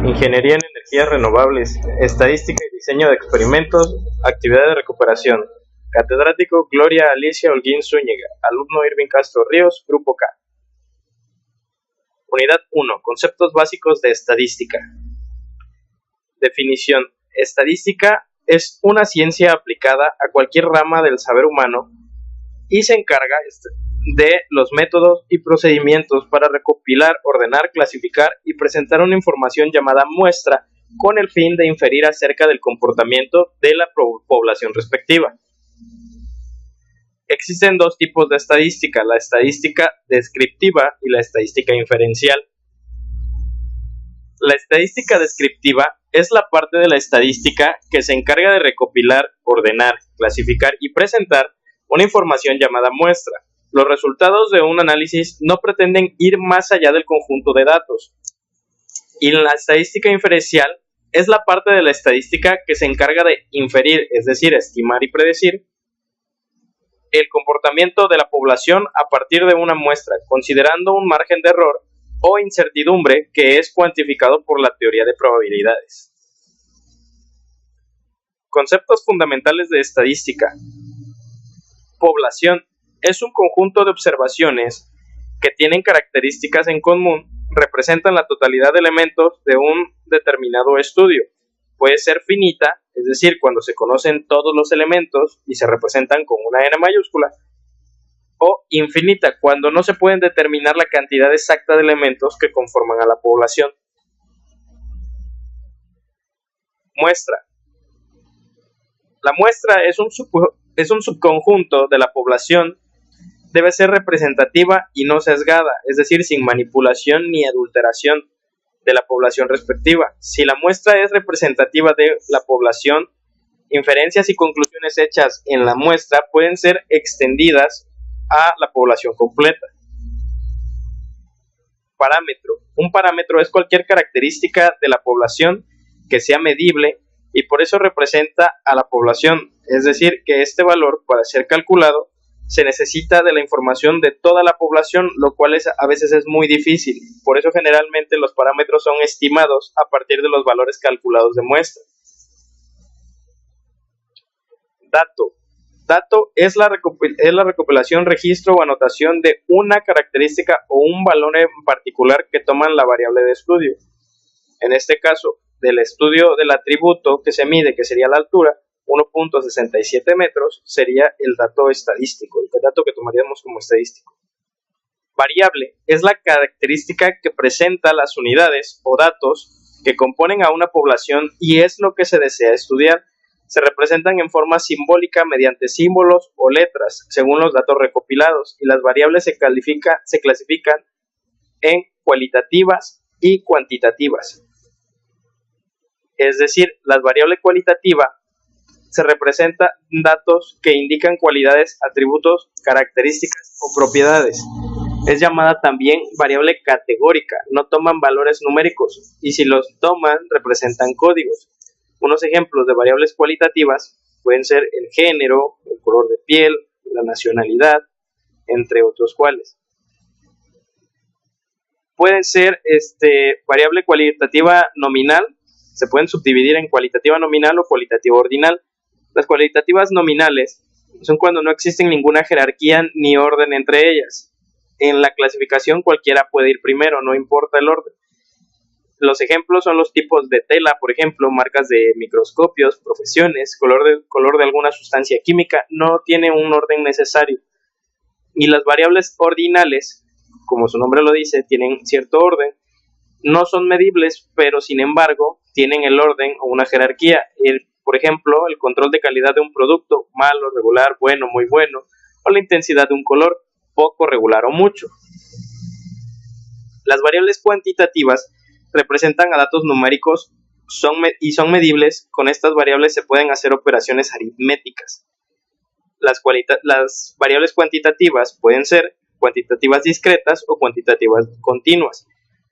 Ingeniería en energías renovables, estadística y diseño de experimentos, actividad de recuperación. Catedrático Gloria Alicia Holguín Zúñiga, alumno Irving Castro Ríos, Grupo K. Unidad 1. Conceptos básicos de estadística. Definición. Estadística es una ciencia aplicada a cualquier rama del saber humano y se encarga de los métodos y procedimientos para recopilar, ordenar, clasificar y presentar una información llamada muestra con el fin de inferir acerca del comportamiento de la población respectiva. Existen dos tipos de estadística, la estadística descriptiva y la estadística inferencial. La estadística descriptiva es la parte de la estadística que se encarga de recopilar, ordenar, clasificar y presentar una información llamada muestra. Los resultados de un análisis no pretenden ir más allá del conjunto de datos. Y la estadística inferencial es la parte de la estadística que se encarga de inferir, es decir, estimar y predecir el comportamiento de la población a partir de una muestra, considerando un margen de error o incertidumbre que es cuantificado por la teoría de probabilidades. Conceptos fundamentales de estadística. Población es un conjunto de observaciones que tienen características en común, representan la totalidad de elementos de un determinado estudio. Puede ser finita, es decir, cuando se conocen todos los elementos y se representan con una N mayúscula, o infinita, cuando no se pueden determinar la cantidad exacta de elementos que conforman a la población. Muestra. La muestra es un subconjunto de la población, debe ser representativa y no sesgada, es decir, sin manipulación ni adulteración de la población respectiva. Si la muestra es representativa de la población, inferencias y conclusiones hechas en la muestra pueden ser extendidas a la población completa. Parámetro. Un parámetro es cualquier característica de la población que sea medible y por eso representa a la población, es decir, que este valor, para ser calculado, se necesita de la información de toda la población, lo cual a veces es muy difícil. Por eso generalmente los parámetros son estimados a partir de los valores calculados de muestra. Dato. Dato es la recopilación, registro o anotación de una característica o un valor en particular que toman la variable de estudio. En este caso, del estudio del atributo que se mide, que sería la altura, 1.67 metros, sería el dato estadístico, el dato que tomaríamos como estadístico. Variable es la característica que presenta las unidades o datos que componen a una población y es lo que se desea estudiar. Se representan en forma simbólica mediante símbolos o letras, según los datos recopilados, y las variables se clasifican en cualitativas y cuantitativas. Es decir, la variable cualitativa se representa datos que indican cualidades, atributos, características o propiedades. Es llamada también variable categórica, no toman valores numéricos y si los toman representan códigos. Unos ejemplos de variables cualitativas pueden ser el género, el color de piel, la nacionalidad, entre otros cuales. Pueden ser variable cualitativa nominal, se pueden subdividir en cualitativa nominal o cualitativa ordinal. Las cualitativas nominales son cuando no existen ninguna jerarquía ni orden entre ellas. En la clasificación cualquiera puede ir primero, no importa el orden. Los ejemplos son los tipos de tela, por ejemplo, marcas de microscopios, profesiones, color de alguna sustancia química, no tiene un orden necesario. Y las variables ordinales, como su nombre lo dice, tienen cierto orden, no son medibles, pero sin embargo tienen el orden o una jerarquía. Por ejemplo, el control de calidad de un producto, malo, regular, bueno, muy bueno, o la intensidad de un color, poco, regular o mucho. Las variables cuantitativas representan a datos numéricos y son medibles. Con estas variables se pueden hacer operaciones aritméticas. Las variables cuantitativas pueden ser cuantitativas discretas o cuantitativas continuas.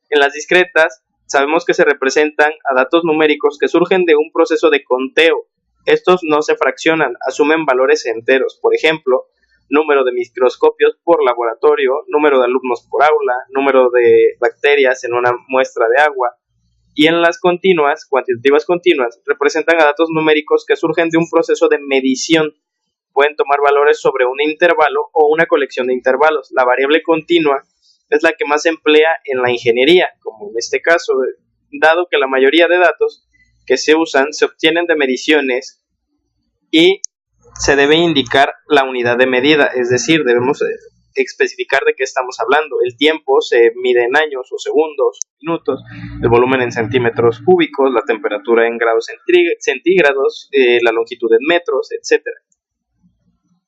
En las discretas sabemos que se representan a datos numéricos que surgen de un proceso de conteo. Estos no se fraccionan, asumen valores enteros. Por ejemplo, número de microscopios por laboratorio, número de alumnos por aula, número de bacterias en una muestra de agua. Y en las continuas, cuantitativas continuas, representan a datos numéricos que surgen de un proceso de medición. Pueden tomar valores sobre un intervalo o una colección de intervalos. La variable continua es la que más se emplea en la ingeniería, como en este caso, dado que la mayoría de datos que se usan se obtienen de mediciones y se debe indicar la unidad de medida, es decir, debemos especificar de qué estamos hablando. El tiempo se mide en años o segundos, minutos, el volumen en centímetros cúbicos, la temperatura en grados centígrados, la longitud en metros, etc.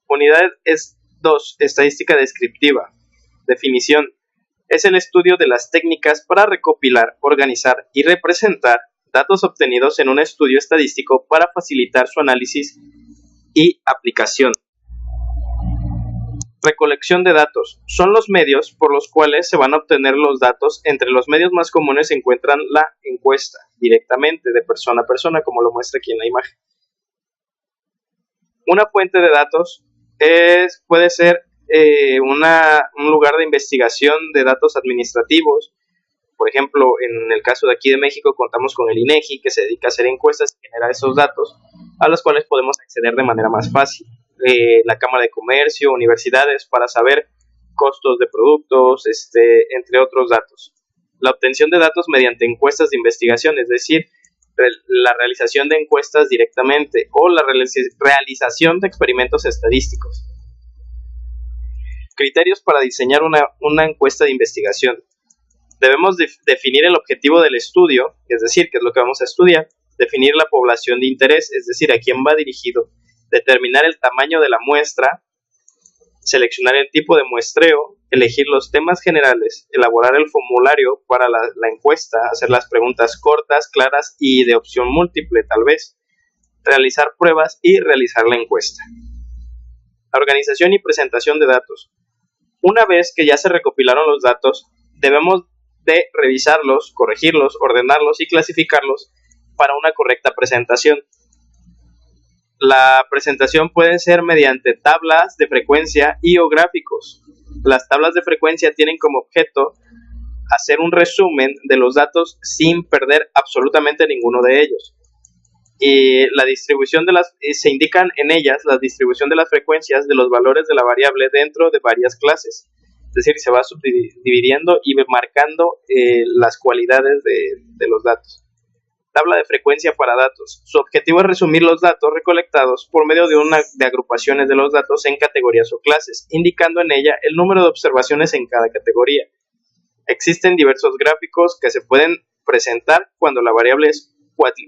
Unidad es 2. Estadística descriptiva. Definición. Es el estudio de las técnicas para recopilar, organizar y representar datos obtenidos en un estudio estadístico para facilitar su análisis y aplicación. Recolección de datos. Son los medios por los cuales se van a obtener los datos. Entre los medios más comunes se encuentran la encuesta, directamente de persona a persona, como lo muestra aquí en la imagen. Una fuente de datos puede ser un lugar de investigación de datos administrativos. Por ejemplo, en el caso de aquí de México contamos con el INEGI, que se dedica a hacer encuestas y generar esos datos, a los cuales podemos acceder de manera más fácil. La Cámara de Comercio, universidades, para saber costos de productos, entre otros datos. La obtención de datos mediante encuestas de investigación, es decir, la realización de encuestas directamente o la realización de experimentos estadísticos. Criterios para diseñar una encuesta de investigación. Debemos definir el objetivo del estudio, es decir, qué es lo que vamos a estudiar, definir la población de interés, es decir, a quién va dirigido, determinar el tamaño de la muestra, seleccionar el tipo de muestreo, elegir los temas generales, elaborar el formulario para la encuesta, hacer las preguntas cortas, claras y de opción múltiple tal vez, realizar pruebas y realizar la encuesta. La organización y presentación de datos. Una vez que ya se recopilaron los datos, debemos de revisarlos, corregirlos, ordenarlos y clasificarlos para una correcta presentación. La presentación puede ser mediante tablas de frecuencia y o gráficos. Las tablas de frecuencia tienen como objeto hacer un resumen de los datos sin perder absolutamente ninguno de ellos. Y la distribución se indican en ellas la distribución de las frecuencias de los valores de la variable dentro de varias clases. Es decir, se va subdividiendo y marcando las cualidades de los datos. Tabla de frecuencia para datos. Su objetivo es resumir los datos recolectados por medio de agrupaciones de los datos en categorías o clases, indicando en ella el número de observaciones en cada categoría. Existen diversos gráficos que se pueden presentar cuando la variable es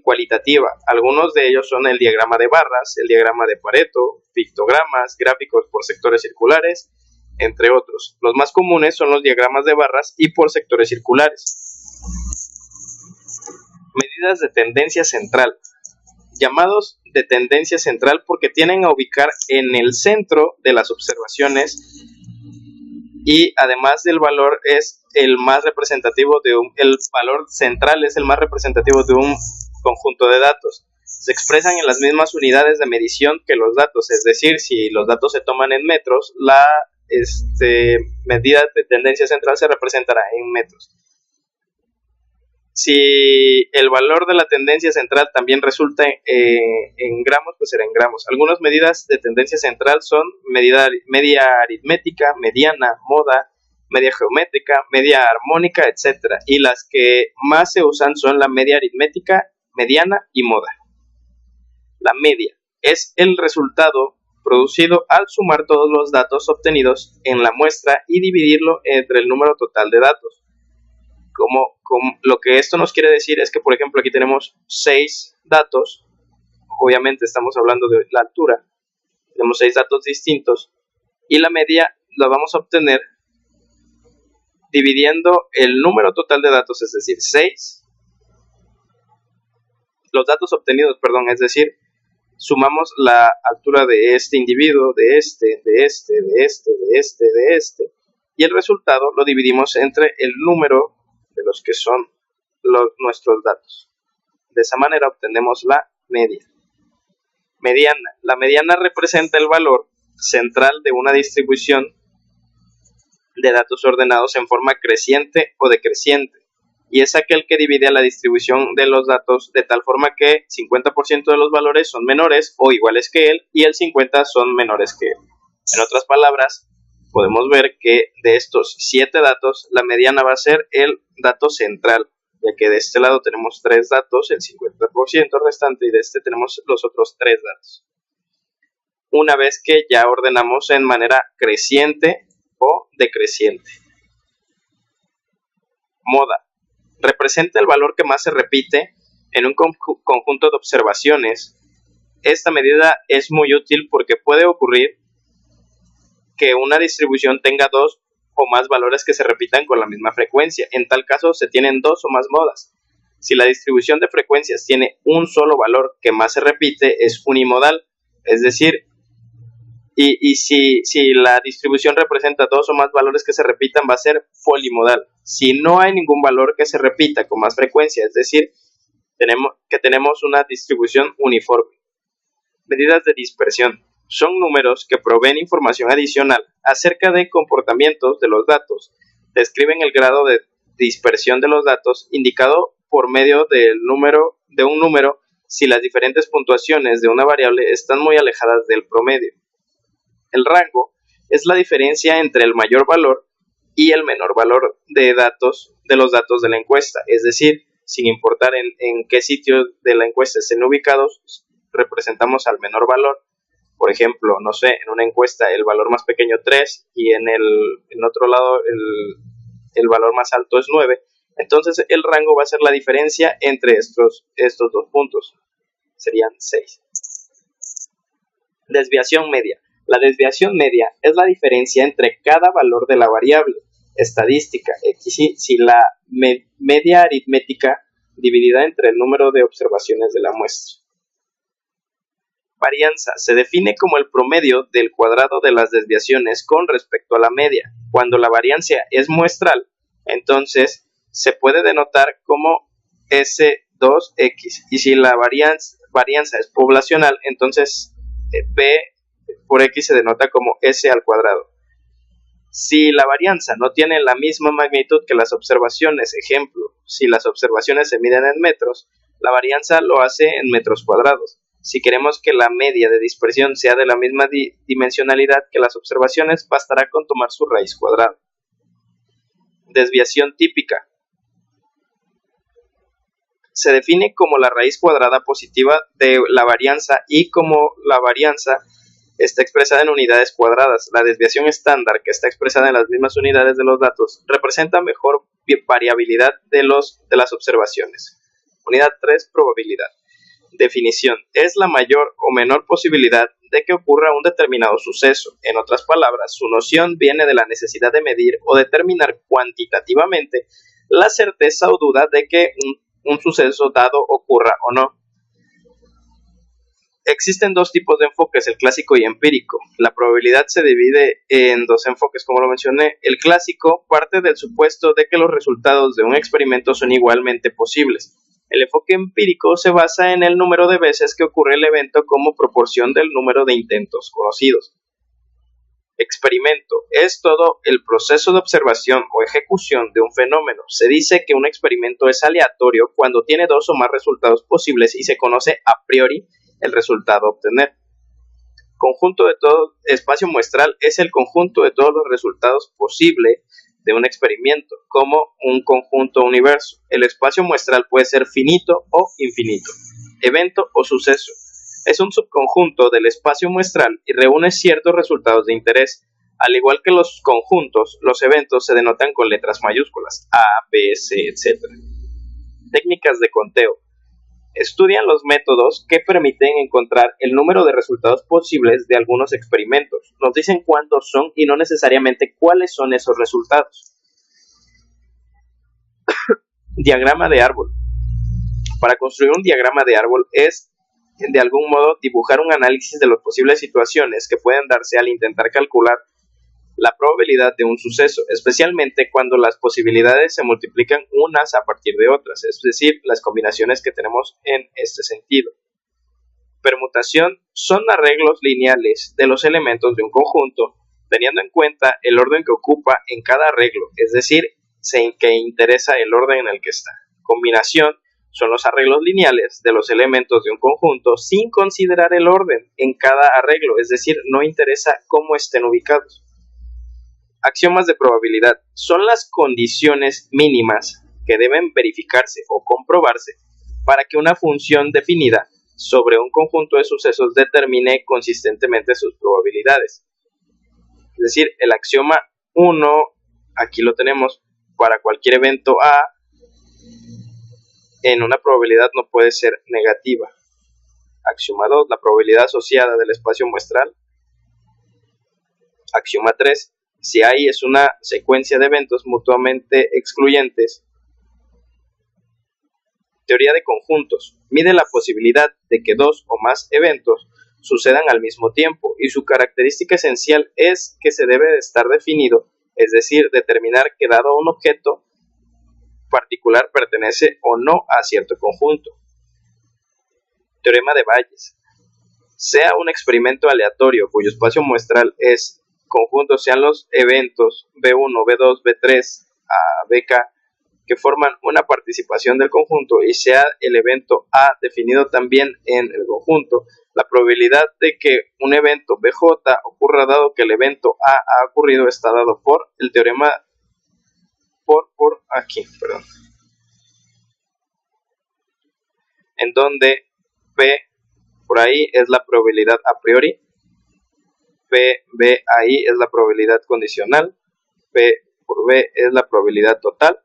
cualitativa. Algunos de ellos son el diagrama de barras, el diagrama de Pareto, pictogramas, gráficos por sectores circulares, entre otros. Los más comunes son los diagramas de barras y por sectores circulares. Medidas de tendencia central. Llamados de tendencia central porque tienen a ubicar en el centro de las observaciones y además del valor es el más representativo el valor central es el más representativo de un conjunto de datos. Se expresan en las mismas unidades de medición que los datos, es decir, si los datos se toman en metros, la medida de tendencia central se representará en metros. Si el valor de la tendencia central también resulta en gramos, pues será en gramos. Algunas medidas de tendencia central son media aritmética, mediana, moda, media geométrica, media armónica, etc. Y las que más se usan son la media aritmética, mediana y moda. La media es el resultado producido al sumar todos los datos obtenidos en la muestra y dividirlo entre el número total de datos. Lo que esto nos quiere decir es que, por ejemplo, aquí tenemos 6 datos, obviamente estamos hablando de la altura, tenemos 6 datos distintos, y la media la vamos a obtener dividiendo el número total de datos, es decir, 6, los datos obtenidos, es decir, sumamos la altura de este individuo, de este, y el resultado lo dividimos entre el número de los que son nuestros datos. De esa manera obtenemos la media. Mediana. La mediana representa el valor central de una distribución de datos ordenados en forma creciente o decreciente, y es aquel que divide a la distribución de los datos de tal forma que 50% de los valores son menores o iguales que él y el 50% son menores que él. En otras palabras, podemos ver que de estos 7 datos, la mediana va a ser el dato central, ya que de este lado tenemos 3 datos, el 50% restante, y de este tenemos los otros 3 datos. Una vez que ya ordenamos en manera creciente o decreciente. Moda. Representa el valor que más se repite en un conjunto de observaciones. Esta medida es muy útil porque puede ocurrir que una distribución tenga 2 o más valores que se repitan con la misma frecuencia. En tal caso se tienen 2 o más modas. Si la distribución de frecuencias tiene un solo valor que más se repite, es unimodal, es decir, si la distribución representa 2 o más valores que se repitan, va a ser polimodal. Si no hay ningún valor que se repita con más frecuencia, es decir, tenemos una distribución uniforme. Medidas de dispersión. Son números que proveen información adicional acerca de comportamientos de los datos. Describen el grado de dispersión de los datos indicado por medio de un número si las diferentes puntuaciones de una variable están muy alejadas del promedio. El rango es la diferencia entre el mayor valor y el menor valor de los datos de la encuesta, es decir, sin importar en qué sitio de la encuesta estén ubicados, representamos al menor valor. Por ejemplo, no sé, en una encuesta el valor más pequeño 3 y en otro lado el valor más alto es 9. Entonces el rango va a ser la diferencia entre estos 2 puntos. Serían 6. Desviación media. La desviación media es la diferencia entre cada valor de la variable estadística x si la media aritmética dividida entre el número de observaciones de la muestra. Varianza se define como el promedio del cuadrado de las desviaciones con respecto a la media. Cuando la varianza es muestral, entonces se puede denotar como S2X, y si la varianza es poblacional, entonces P por X se denota como S al cuadrado. Si la varianza no tiene la misma magnitud que las observaciones, ejemplo, si las observaciones se miden en metros, la varianza lo hace en metros cuadrados. Si queremos que la media de dispersión sea de la misma dimensionalidad que las observaciones, bastará con tomar su raíz cuadrada. Desviación típica. Se define como la raíz cuadrada positiva de la varianza y como la varianza está expresada en unidades cuadradas. La desviación estándar, que está expresada en las mismas unidades de los datos, representa mejor variabilidad de las observaciones. Unidad 3, probabilidad. Definición. Es la mayor o menor posibilidad de que ocurra un determinado suceso. En otras palabras, su noción viene de la necesidad de medir o determinar cuantitativamente la certeza o duda de que un suceso dado ocurra o no. Existen 2 tipos de enfoques, el clásico y empírico. La probabilidad se divide en 2 enfoques, como lo mencioné. El clásico parte del supuesto de que los resultados de un experimento son igualmente posibles. El enfoque empírico se basa en el número de veces que ocurre el evento como proporción del número de intentos conocidos. Experimento es todo el proceso de observación o ejecución de un fenómeno. Se dice que un experimento es aleatorio cuando tiene 2 o más resultados posibles y se conoce a priori el resultado a obtener. Conjunto de todo espacio muestral es el conjunto de todos los resultados posibles de un experimento, como un conjunto universo. El espacio muestral puede ser finito o infinito, evento o suceso. Es un subconjunto del espacio muestral y reúne ciertos resultados de interés. Al igual que los conjuntos, los eventos se denotan con letras mayúsculas, A, B, C, etc. Técnicas de conteo. Estudian los métodos que permiten encontrar el número de resultados posibles de algunos experimentos. Nos dicen cuántos son y no necesariamente cuáles son esos resultados. Diagrama de árbol. Para construir un diagrama de árbol es, de algún modo, dibujar un análisis de las posibles situaciones que pueden darse al intentar calcular la probabilidad de un suceso, especialmente cuando las posibilidades se multiplican unas a partir de otras, es decir, las combinaciones que tenemos en este sentido. Permutación son arreglos lineales de los elementos de un conjunto, teniendo en cuenta el orden que ocupa en cada arreglo, es decir, en que interesa el orden en el que está. Combinación son los arreglos lineales de los elementos de un conjunto sin considerar el orden en cada arreglo, es decir, no interesa cómo estén ubicados. Axiomas de probabilidad son las condiciones mínimas que deben verificarse o comprobarse para que una función definida sobre un conjunto de sucesos determine consistentemente sus probabilidades. Es decir, el axioma 1, aquí lo tenemos, para cualquier evento A, en una probabilidad no puede ser negativa. Axioma 2, la probabilidad asociada del espacio muestral. Axioma 3, si I es una secuencia de eventos mutuamente excluyentes. Teoría de conjuntos. Mide la posibilidad de que dos o más eventos sucedan al mismo tiempo y su característica esencial es que se debe de estar definido, es decir, determinar que dado un objeto particular pertenece o no a cierto conjunto. Teorema de Bayes. Sea un experimento aleatorio cuyo espacio muestral es conjunto, sean los eventos B1, B2, B3 a BK que forman una participación del conjunto y sea el evento A definido también en el conjunto, la probabilidad de que un evento BJ ocurra dado que el evento A ha ocurrido está dado por el teorema en donde P por ahí es la probabilidad a priori, B ahí es la probabilidad condicional, P por B es la probabilidad total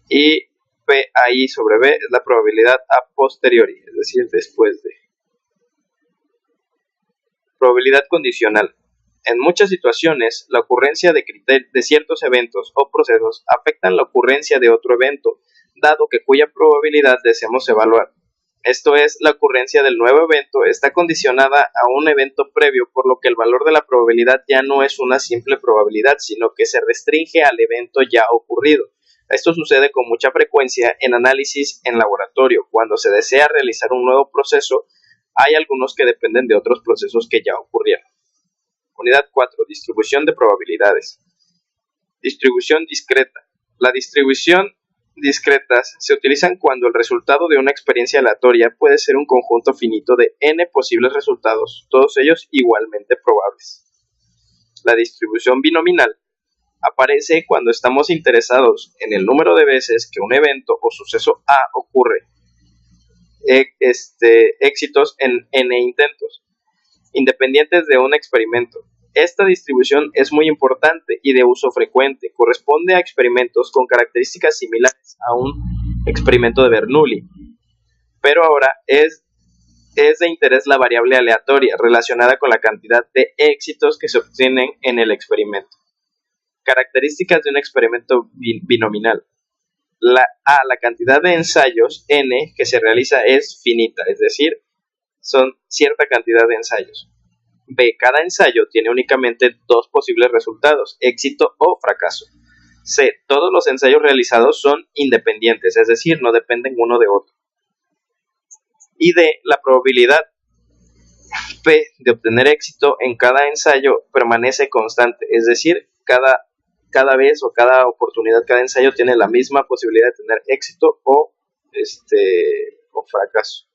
y P ahí sobre B es la probabilidad a posteriori, es decir, después de. Probabilidad condicional. En muchas situaciones, la ocurrencia de ciertos eventos o procesos afectan la ocurrencia de otro evento, dado que cuya probabilidad deseamos evaluar. Esto es, la ocurrencia del nuevo evento está condicionada a un evento previo, por lo que el valor de la probabilidad ya no es una simple probabilidad, sino que se restringe al evento ya ocurrido. Esto sucede con mucha frecuencia en análisis en laboratorio. Cuando se desea realizar un nuevo proceso, hay algunos que dependen de otros procesos que ya ocurrieron. Unidad 4. Distribución de probabilidades. Distribución discreta. La distribución discretas se utilizan cuando el resultado de una experiencia aleatoria puede ser un conjunto finito de n posibles resultados, todos ellos igualmente probables. La distribución binominal aparece cuando estamos interesados en el número de veces que un evento o suceso A ocurre, éxitos en n intentos, independientes de un experimento. Esta distribución es muy importante y de uso frecuente. Corresponde a experimentos con características similares a un experimento de Bernoulli. Pero ahora es de interés la variable aleatoria relacionada con la cantidad de éxitos que se obtienen en el experimento. Características de un experimento binominal. La cantidad de ensayos n que se realiza es finita, es decir, son cierta cantidad de ensayos. B. Cada ensayo tiene únicamente dos posibles resultados, éxito o fracaso. C. Todos los ensayos realizados son independientes, es decir, no dependen uno de otro. Y D. La probabilidad P de obtener éxito en cada ensayo permanece constante, es decir, cada vez o cada oportunidad, cada ensayo tiene la misma posibilidad de tener éxito o fracaso.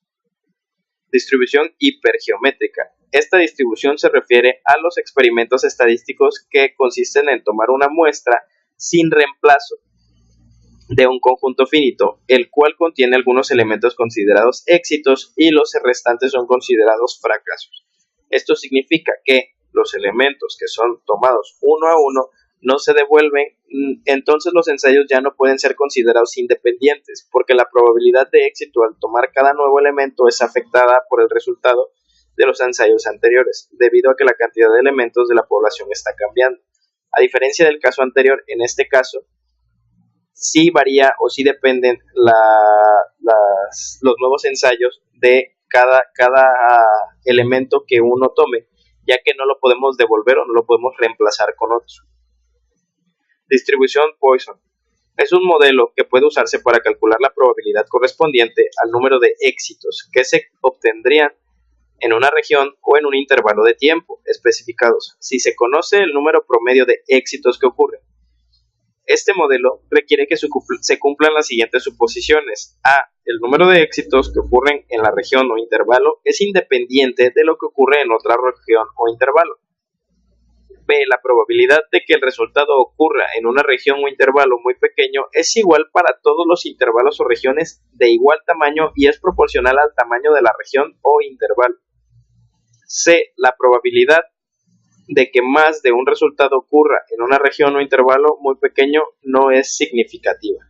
Distribución hipergeométrica. Esta distribución se refiere a los experimentos estadísticos que consisten en tomar una muestra sin reemplazo de un conjunto finito, el cual contiene algunos elementos considerados éxitos y los restantes son considerados fracasos. Esto significa que los elementos que son tomados uno a uno no se devuelven, entonces los ensayos ya no pueden ser considerados independientes, porque la probabilidad de éxito al tomar cada nuevo elemento es afectada por el resultado de los ensayos anteriores, debido a que la cantidad de elementos de la población está cambiando. A diferencia del caso anterior, en este caso, sí varía o sí dependen los nuevos ensayos de cada elemento que uno tome, ya que no lo podemos devolver o no lo podemos reemplazar con otro. Distribución Poisson. Es un modelo que puede usarse para calcular la probabilidad correspondiente al número de éxitos que se obtendrían en una región o en un intervalo de tiempo especificados, si se conoce el número promedio de éxitos que ocurren. Este modelo requiere que se cumplan las siguientes suposiciones. A. El número de éxitos que ocurren en la región o intervalo es independiente de lo que ocurre en otra región o intervalo. B. La probabilidad de que el resultado ocurra en una región o intervalo muy pequeño es igual para todos los intervalos o regiones de igual tamaño y es proporcional al tamaño de la región o intervalo. C. La probabilidad de que más de un resultado ocurra en una región o intervalo muy pequeño no es significativa.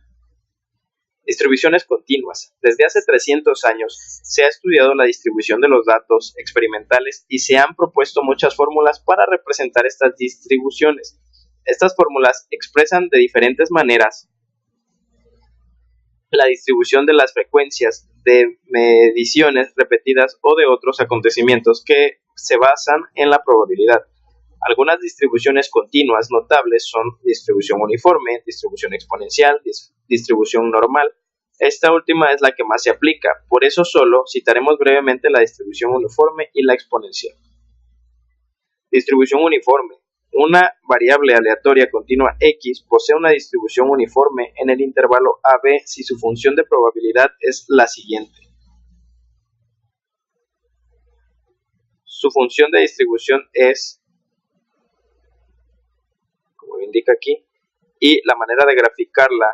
Distribuciones continuas. Desde hace 300 años se ha estudiado la distribución de los datos experimentales y se han propuesto muchas fórmulas para representar estas distribuciones. Estas fórmulas expresan de diferentes maneras la distribución de las frecuencias de mediciones repetidas o de otros acontecimientos que se basan en la probabilidad. Algunas distribuciones continuas notables son distribución uniforme, distribución exponencial, distribución normal. Esta última es la que más se aplica, por eso solo citaremos brevemente la distribución uniforme y la exponencial. Distribución uniforme. Una variable aleatoria continua x posee una distribución uniforme en el intervalo AB si su función de probabilidad es la siguiente. Su función de distribución es, como indica aquí, y la manera de graficarla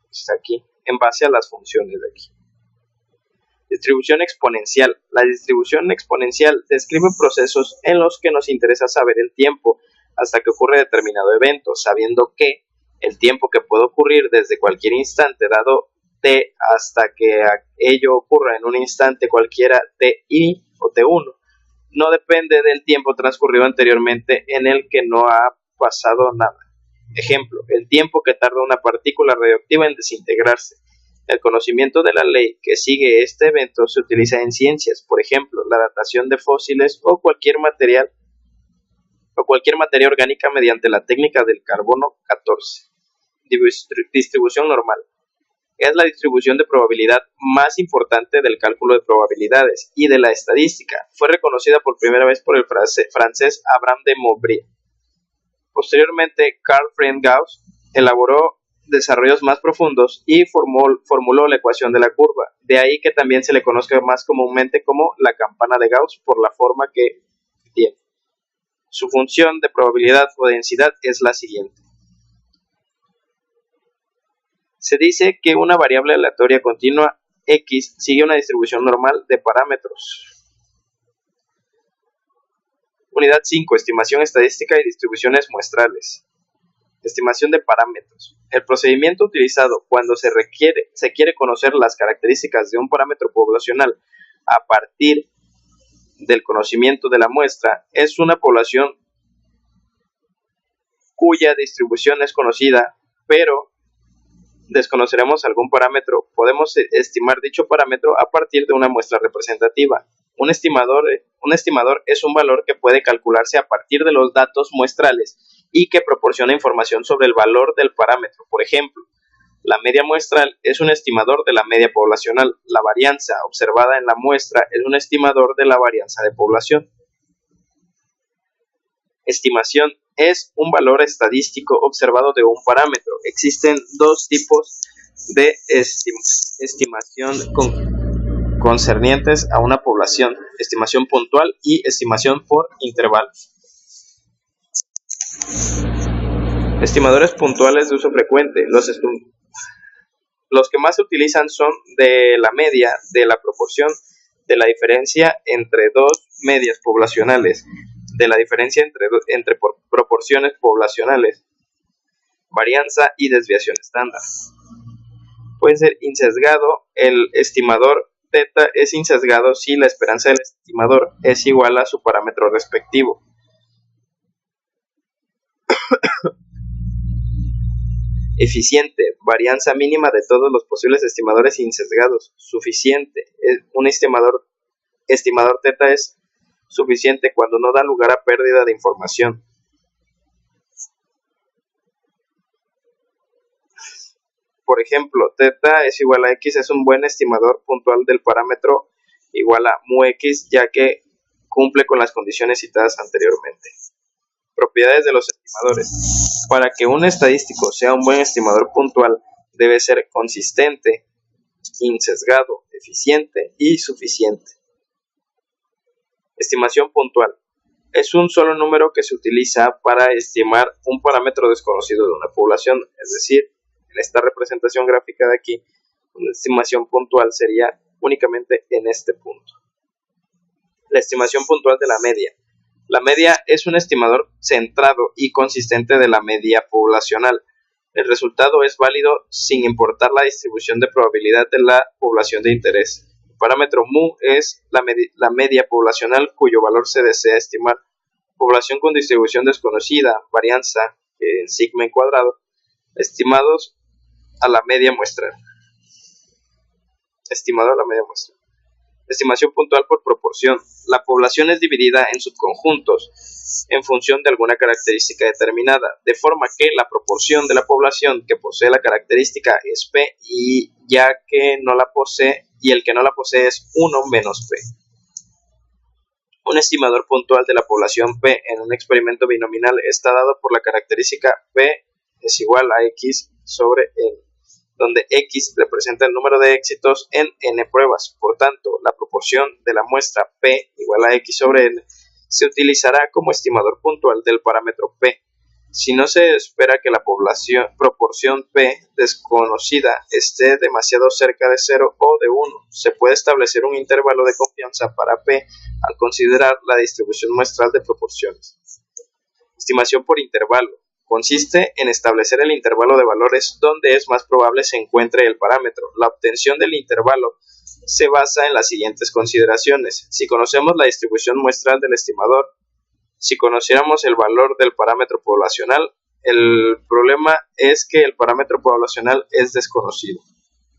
está aquí, en base a las funciones de aquí. Distribución exponencial. La distribución exponencial describe procesos en los que nos interesa saber el tiempo hasta que ocurre determinado evento, sabiendo que el tiempo que puede ocurrir desde cualquier instante dado t hasta que ello ocurra en un instante cualquiera ti o t1 no depende del tiempo transcurrido anteriormente en el que no ha pasado nada. Ejemplo, el tiempo que tarda una partícula radioactiva en desintegrarse. El conocimiento de la ley que sigue este evento se utiliza en ciencias, por ejemplo, la datación de fósiles o cualquier materia orgánica mediante la técnica del carbono 14. Distribución normal. Es la distribución de probabilidad más importante del cálculo de probabilidades y de la estadística. Fue reconocida por primera vez por el francés Abraham de Moivre. Posteriormente, Carl Friedrich Gauss elaboró desarrollos más profundos y formuló la ecuación de la curva. De ahí que también se le conozca más comúnmente como la campana de Gauss por la forma que tiene. Su función de probabilidad o densidad es la siguiente. Se dice que una variable aleatoria continua x sigue una distribución normal de parámetros. Unidad 5. Estimación estadística y distribuciones muestrales. Estimación de parámetros. El procedimiento utilizado cuando se quiere conocer las características de un parámetro poblacional a partir del conocimiento de la muestra es una población cuya distribución es conocida, pero desconoceremos algún parámetro. Podemos estimar dicho parámetro a partir de una muestra representativa. Un estimador es un valor que puede calcularse a partir de los datos muestrales y que proporciona información sobre el valor del parámetro. Por ejemplo, la media muestral es un estimador de la media poblacional. La varianza observada en la muestra es un estimador de la varianza de población. Estimación es un valor estadístico observado de un parámetro. Existen dos tipos de estimación concernientes a una población: estimación puntual y estimación por intervalos. Estimadores puntuales de uso frecuente. Los que más se utilizan son de la media, de la proporción, de la diferencia entre dos medias poblacionales, de la diferencia entre proporciones poblacionales, varianza y desviación estándar. Puede ser insesgado. El estimador θ es insesgado si la esperanza del estimador es igual a su parámetro respectivo. Eficiente, varianza mínima de todos los posibles estimadores insesgados. Suficiente, un estimador θ es suficiente cuando no da lugar a pérdida de información. por ejemplo, θ es igual a x es un buen estimador puntual del parámetro igual a mu x, ya que cumple con las condiciones citadas anteriormente. Propiedades de los estimadores. Para que un estadístico sea un buen estimador puntual, debe ser consistente, insesgado, eficiente y suficiente. Estimación puntual. Es un solo número que se utiliza para estimar un parámetro desconocido de una población, es decir, en esta representación gráfica de aquí, una estimación puntual sería únicamente en este punto. La estimación puntual de la media. La media es un estimador centrado y consistente de la media poblacional. El resultado es válido sin importar la distribución de probabilidad de la población de interés. El parámetro mu es la media poblacional cuyo valor se desea estimar. Población con distribución desconocida, varianza en sigma en cuadrado, estimados a la media muestral. Estimado a la media muestral. Estimación puntual por proporción. La población es dividida en subconjuntos en función de alguna característica determinada, de forma que la proporción de la población que posee la característica es P y ya que no la posee y el que no la posee es 1 menos P. Un estimador puntual de la población P en un experimento binominal está dado por la característica P es igual a X sobre N, donde X representa el número de éxitos en N pruebas. Por tanto, la proporción de la muestra P igual a X sobre N se utilizará como estimador puntual del parámetro P. Si no se espera que la proporción P desconocida esté demasiado cerca de 0 o de 1, se puede establecer un intervalo de confianza para P al considerar la distribución muestral de proporciones. Estimación por intervalo. Consiste en establecer el intervalo de valores donde es más probable se encuentre el parámetro. La obtención del intervalo se basa en las siguientes consideraciones. Si conocemos la distribución muestral del estimador, si conociéramos el valor del parámetro poblacional, el problema es que el parámetro poblacional es desconocido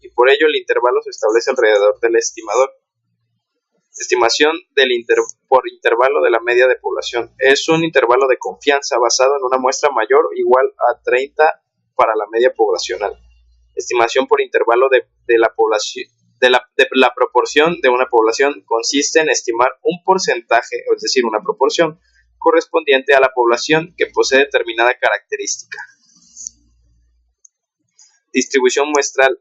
y por ello el intervalo se establece alrededor del estimador. Estimación por intervalo de la media de población. Es un intervalo de confianza basado en una muestra mayor o igual a 30 para la media poblacional. Estimación por intervalo de la proporción de una población consiste en estimar un porcentaje, es decir, una proporción correspondiente a la población que posee determinada característica. Distribución muestral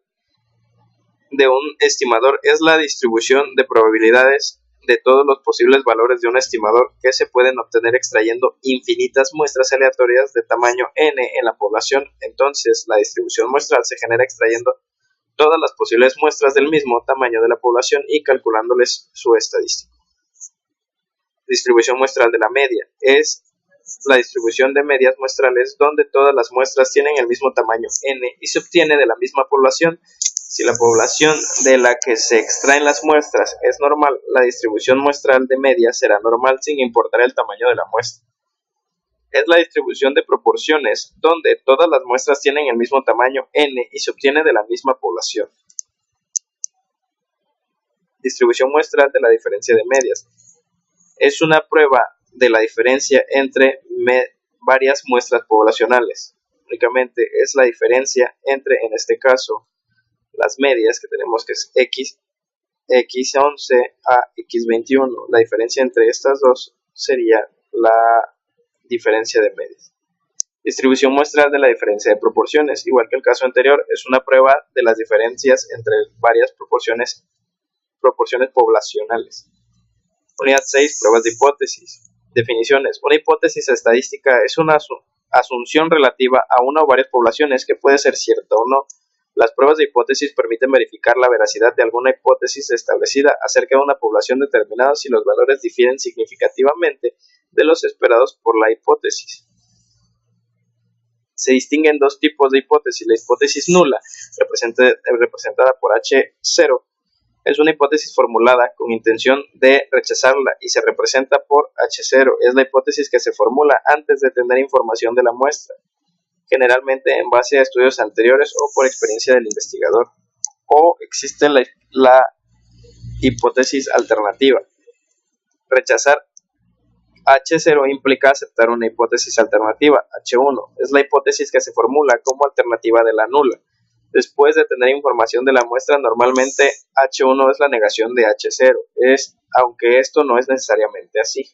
de un estimador es la distribución de probabilidades de todos los posibles valores de un estimador que se pueden obtener extrayendo infinitas muestras aleatorias de tamaño n en la población. Entonces, la distribución muestral se genera extrayendo todas las posibles muestras del mismo tamaño de la población y calculándoles su estadístico. Distribución muestral de la media es la distribución de medias muestrales donde todas las muestras tienen el mismo tamaño n y se obtiene de la misma población. Si la población de la que se extraen las muestras es normal, la distribución muestral de media será normal sin importar el tamaño de la muestra. Es la distribución de proporciones donde todas las muestras tienen el mismo tamaño n y se obtiene de la misma población. Distribución muestral de la diferencia de medias. Es una prueba de la diferencia entre varias muestras poblacionales. Únicamente es la diferencia entre, en este caso, las medias que tenemos que es x11 a x21. La diferencia entre estas dos sería la diferencia de medias. Distribución muestral de la diferencia de proporciones. Igual que el caso anterior, es una prueba de las diferencias entre varias proporciones poblacionales. Unidad 6. Pruebas de hipótesis. Definiciones. Una hipótesis estadística es una asunción relativa a una o varias poblaciones que puede ser cierta o no. Las pruebas de hipótesis permiten verificar la veracidad de alguna hipótesis establecida acerca de una población determinada si los valores difieren significativamente de los esperados por la hipótesis. Se distinguen dos tipos de hipótesis. La hipótesis nula, representada por H0, es una hipótesis formulada con intención de rechazarla y se representa por H0. Es la hipótesis que se formula antes de tener información de la muestra, generalmente en base a estudios anteriores o por experiencia del investigador. O existe la hipótesis alternativa. Rechazar H0 implica aceptar una hipótesis alternativa. H1 es la hipótesis que se formula como alternativa de la nula. Después de tener información de la muestra, normalmente H1 es la negación de H0, aunque esto no es necesariamente así.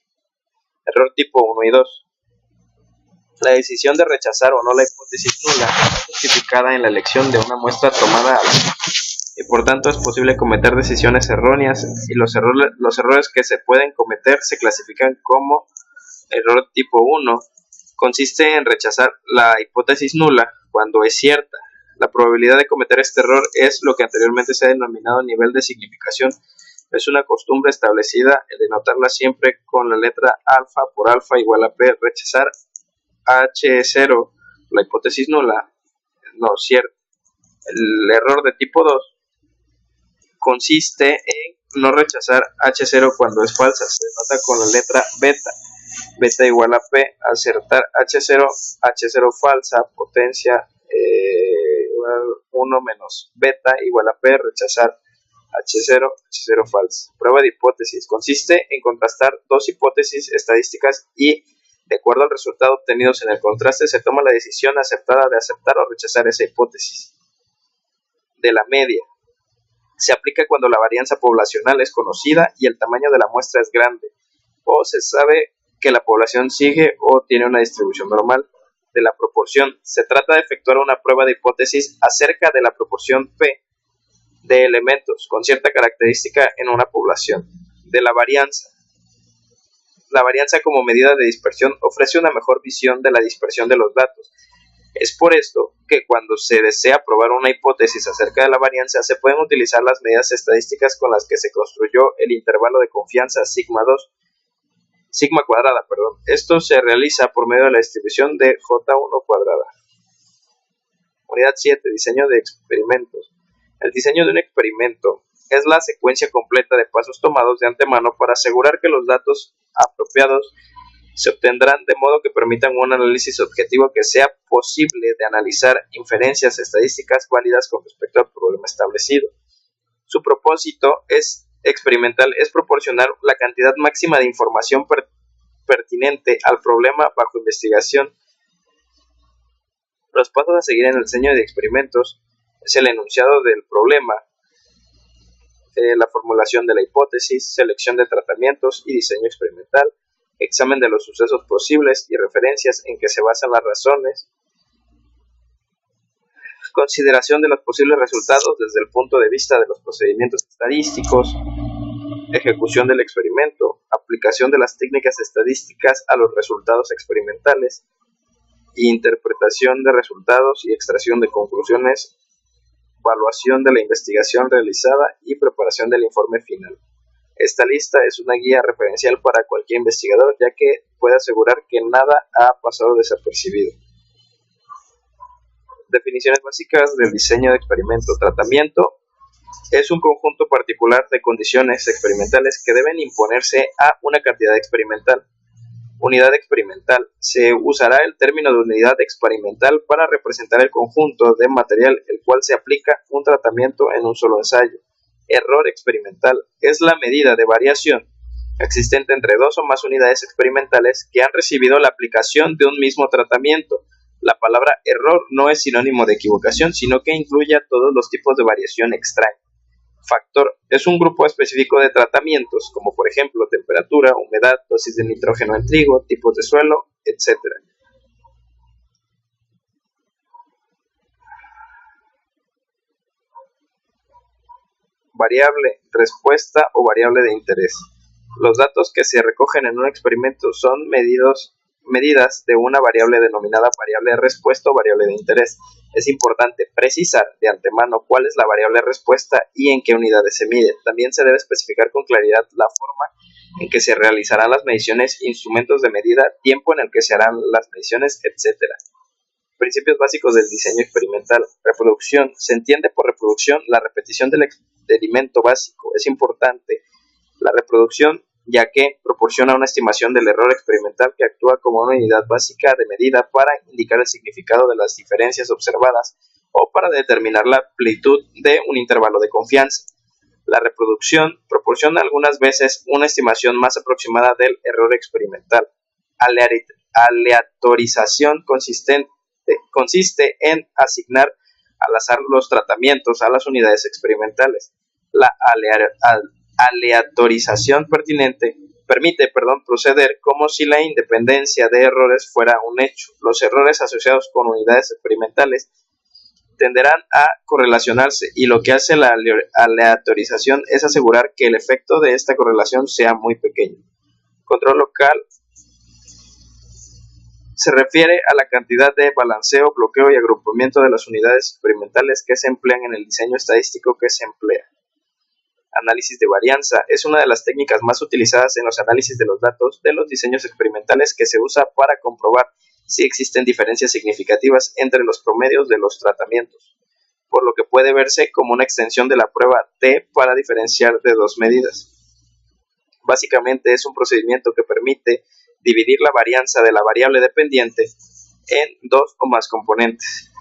Error tipo 1 y 2. La decisión de rechazar o no la hipótesis nula es justificada en la elección de una muestra tomada al azar, y por tanto es posible cometer decisiones erróneas, y los errores que se pueden cometer se clasifican como error tipo 1. Consiste en rechazar la hipótesis nula cuando es cierta. La probabilidad de cometer este error es lo que anteriormente se ha denominado nivel de significación. Es una costumbre establecida el denotarla siempre con la letra alfa por alfa igual a P. Rechazar H0, la hipótesis nula, no cierto. El error de tipo 2 consiste en no rechazar H0 cuando es falsa. Se denota con la letra beta. Beta igual a P. Acertar H0 falsa, potencia 1 menos beta igual a P. Rechazar H0 falsa. Prueba de hipótesis. Consiste en contrastar dos hipótesis estadísticas y, de acuerdo al resultado obtenido en el contraste, se toma la decisión acertada de aceptar o rechazar esa hipótesis. De la media. Se aplica cuando la varianza poblacional es conocida y el tamaño de la muestra es grande, o se sabe que la población sigue o tiene una distribución normal. De la proporción. Se trata de efectuar una prueba de hipótesis acerca de la proporción P de elementos con cierta característica en una población. De la varianza. La varianza como medida de dispersión ofrece una mejor visión de la dispersión de los datos. Es por esto que cuando se desea probar una hipótesis acerca de la varianza, se pueden utilizar las medidas estadísticas con las que se construyó el intervalo de confianza sigma cuadrada. Esto se realiza por medio de la distribución de J1 cuadrada. Unidad 7. Diseño de experimentos. El diseño de un experimento es la secuencia completa de pasos tomados de antemano para asegurar que los datos apropiados se obtendrán de modo que permitan un análisis objetivo que sea posible de analizar inferencias estadísticas válidas con respecto al problema establecido. Su propósito experimental es proporcionar la cantidad máxima de información pertinente al problema bajo investigación. Los pasos a seguir en el diseño de experimentos es el enunciado del problema, la formulación de la hipótesis, selección de tratamientos y diseño experimental, examen de los sucesos posibles y referencias en que se basan las razones, consideración de los posibles resultados desde el punto de vista de los procedimientos estadísticos, ejecución del experimento, aplicación de las técnicas estadísticas a los resultados experimentales, interpretación de resultados y extracción de conclusiones, evaluación de la investigación realizada y preparación del informe final. Esta lista es una guía referencial para cualquier investigador, ya que puede asegurar que nada ha pasado desapercibido. Definiciones básicas del diseño de experimento. Tratamiento es un conjunto particular de condiciones experimentales que deben imponerse a una cantidad experimental. Unidad experimental. Se usará el término de unidad experimental para representar el conjunto de material el cual se aplica un tratamiento en un solo ensayo. Error experimental es la medida de variación existente entre dos o más unidades experimentales que han recibido la aplicación de un mismo tratamiento. La palabra error no es sinónimo de equivocación, sino que incluye a todos los tipos de variación extraña. Factor es un grupo específico de tratamientos, como por ejemplo temperatura, humedad, dosis de nitrógeno en trigo, tipos de suelo, etc. Variable respuesta o variable de interés. Los datos que se recogen en un experimento son medidas de una variable denominada variable de respuesta o variable de interés. Es importante precisar de antemano cuál es la variable de respuesta y en qué unidades se mide. También se debe especificar con claridad la forma en que se realizarán las mediciones, instrumentos de medida, tiempo en el que se harán las mediciones, etc. Principios básicos del diseño experimental. Reproducción. Se entiende por reproducción la repetición del experimento básico. Es importante la reproducción, ya que proporciona una estimación del error experimental que actúa como una unidad básica de medida para indicar el significado de las diferencias observadas o para determinar la amplitud de un intervalo de confianza. La reproducción proporciona algunas veces una estimación más aproximada del error experimental. Aleatorización consiste en asignar al azar los tratamientos a las unidades experimentales. La aleatorización permite proceder como si la independencia de errores fuera un hecho. Los errores asociados con unidades experimentales tenderán a correlacionarse, y lo que hace la aleatorización es asegurar que el efecto de esta correlación sea muy pequeño. Control local se refiere a la cantidad de balanceo, bloqueo y agrupamiento de las unidades experimentales que se emplean en el diseño estadístico que se emplea. Análisis de varianza es una de las técnicas más utilizadas en los análisis de los datos de los diseños experimentales, que se usa para comprobar si existen diferencias significativas entre los promedios de los tratamientos, por lo que puede verse como una extensión de la prueba T para diferenciar de dos medidas. Básicamente es un procedimiento que permite dividir la varianza de la variable dependiente en dos o más componentes.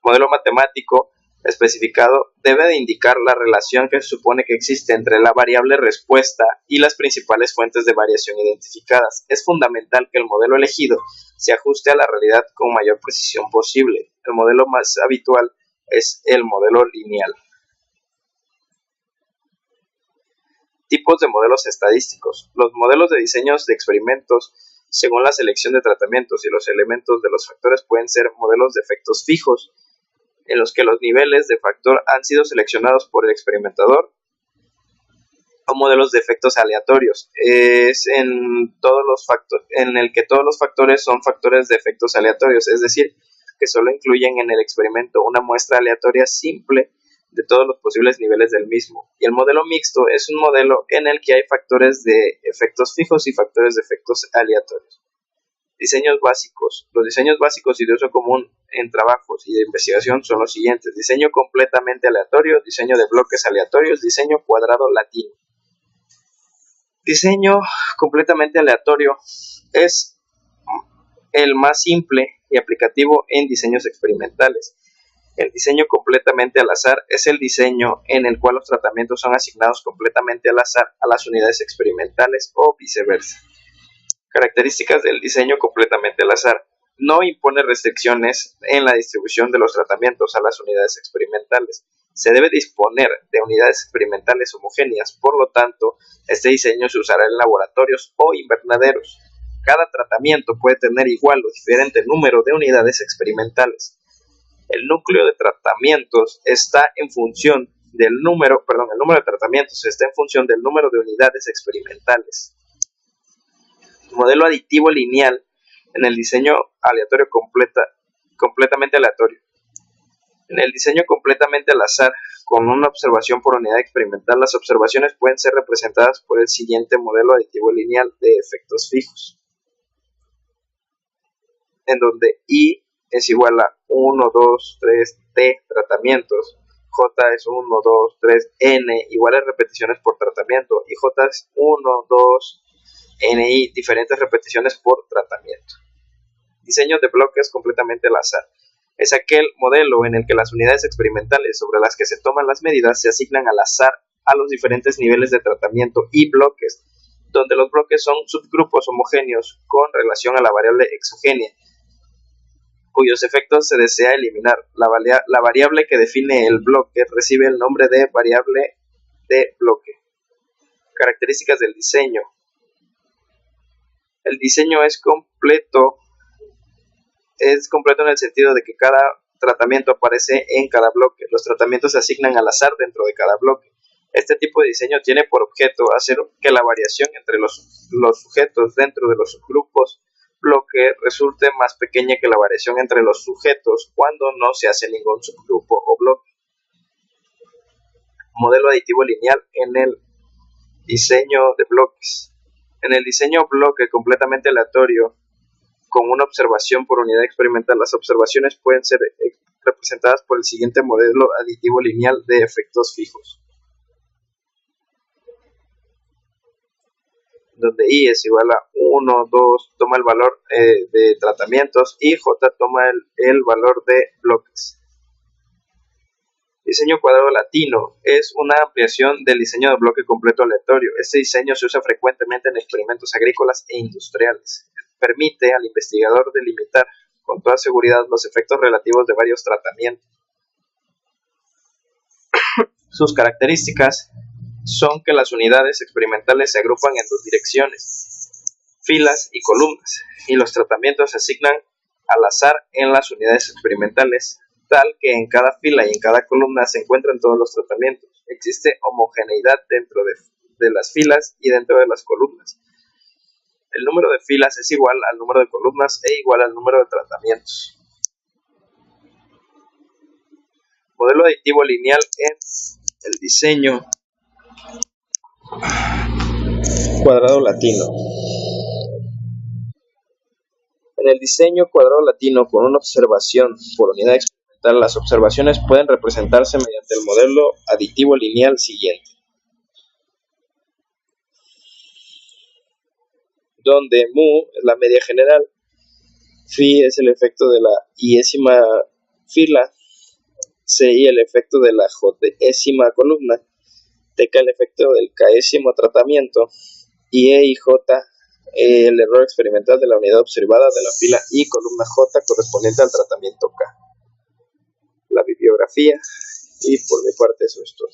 Modelo matemático especificado debe de indicar la relación que se supone que existe entre la variable respuesta y las principales fuentes de variación identificadas. Es fundamental que el modelo elegido se ajuste a la realidad con mayor precisión posible. El modelo más habitual es el modelo lineal. Tipos de modelos estadísticos. Los modelos de diseños de experimentos, según la selección de tratamientos y los elementos de los factores, pueden ser modelos de efectos fijos, en los que los niveles de factor han sido seleccionados por el experimentador, o modelos de efectos aleatorios, es en el que todos los factores son factores de efectos aleatorios, es decir, que solo incluyen en el experimento una muestra aleatoria simple de todos los posibles niveles del mismo. Y el modelo mixto es un modelo en el que hay factores de efectos fijos y factores de efectos aleatorios. Diseños básicos. Los diseños básicos y de uso común en trabajos y de investigación son los siguientes: diseño completamente aleatorio, diseño de bloques aleatorios, diseño cuadrado latino. Diseño completamente aleatorio es el más simple y aplicativo en diseños experimentales. El diseño completamente al azar es el diseño en el cual los tratamientos son asignados completamente al azar a las unidades experimentales o viceversa. Características del diseño completamente al azar. No impone restricciones en la distribución de los tratamientos a las unidades experimentales. Se debe disponer de unidades experimentales homogéneas, por lo tanto, este diseño se usará en laboratorios o invernaderos. Cada tratamiento puede tener igual o diferente número de unidades experimentales. El núcleo de tratamientos está en función del número de tratamientos está en función del número de unidades experimentales. Modelo aditivo lineal en el diseño aleatorio completamente aleatorio. En el diseño completamente al azar, con una observación por unidad experimental, las observaciones pueden ser representadas por el siguiente modelo aditivo lineal de efectos fijos, en donde I es igual a 1, 2, 3, T tratamientos, J es 1, 2, 3, N iguales repeticiones por tratamiento, y J es 1, 2, NI diferentes repeticiones por tratamiento. Diseño de bloques completamente al azar. Es aquel modelo en el que las unidades experimentales sobre las que se toman las medidas se asignan al azar a los diferentes niveles de tratamiento y bloques, donde los bloques son subgrupos homogéneos con relación a la variable exogénea, cuyos efectos se desea eliminar. La variable que define el bloque recibe el nombre de variable de bloque. Características del diseño. El diseño es completo en el sentido de que cada tratamiento aparece en cada bloque. Los tratamientos se asignan al azar dentro de cada bloque. Este tipo de diseño tiene por objeto hacer que la variación entre los sujetos dentro de los subgrupos bloque resulte más pequeña que la variación entre los sujetos cuando no se hace ningún subgrupo o bloque. Modelo aditivo lineal en el diseño de bloques. En el diseño bloque completamente aleatorio, con una observación por unidad experimental, las observaciones pueden ser representadas por el siguiente modelo aditivo lineal de efectos fijos, donde I es igual a 1, 2, toma el valor de tratamientos, y J toma el valor de bloques. Diseño cuadrado latino es una ampliación del diseño de bloque completo aleatorio. Este diseño se usa frecuentemente en experimentos agrícolas e industriales. Permite al investigador delimitar con toda seguridad los efectos relativos de varios tratamientos. Sus características son que las unidades experimentales se agrupan en dos direcciones, filas y columnas, y los tratamientos se asignan al azar en las unidades experimentales, tal que en cada fila y en cada columna se encuentran todos los tratamientos. Existe homogeneidad dentro de las filas y dentro de las columnas. El número de filas es igual al número de columnas e igual al número de tratamientos. Modelo aditivo lineal en el diseño cuadrado latino. En el diseño cuadrado latino con una observación por unidad experimental, las observaciones pueden representarse mediante el modelo aditivo lineal siguiente, donde mu es la media general, phi es el efecto de la iésima fila, ci el efecto de la jésima columna, tk el efecto del késimo tratamiento, y e y j el error experimental de la unidad observada de la fila y columna j correspondiente al tratamiento k. La bibliografía, y por mi parte eso es todo.